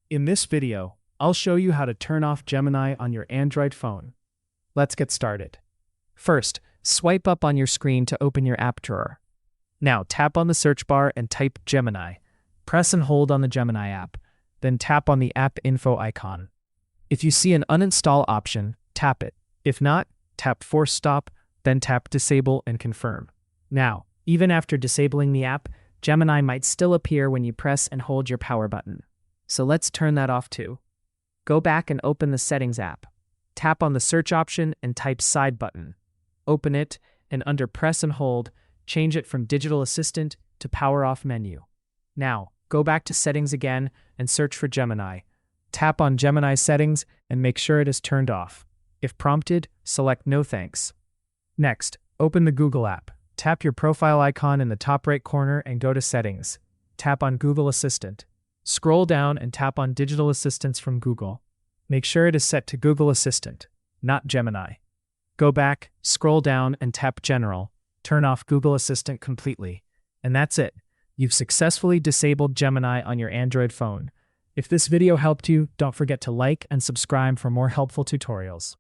In this video, I'll show you how to turn off Gemini on your Android phone. Let's get started. First, swipe up on your screen to open your app drawer. Now tap on the search bar and type Gemini. Press and hold on the Gemini app, then tap on the app info icon. If you see an uninstall option, tap it. If not, tap force stop, then tap disable and confirm. Now, even after disabling the app, Gemini might still appear when you press and hold your power button. So let's turn that off too. Go back and open the Settings app. Tap on the search option and type Side button. Open it, and under Press and Hold, change it from Digital Assistant to Power Off menu. Now, go back to Settings again and search for Gemini. Tap on Gemini Settings and make sure it is turned off. If prompted, select No Thanks. Next, open the Google app. Tap your profile icon in the top right corner and go to Settings. Tap on Google Assistant. Scroll down and tap on Digital Assistants from Google. Make sure it is set to Google Assistant, not Gemini. Go back, scroll down, and tap General. Turn off Google Assistant completely. And that's it. You've successfully disabled Gemini on your Android phone. If this video helped you, don't forget to like and subscribe for more helpful tutorials.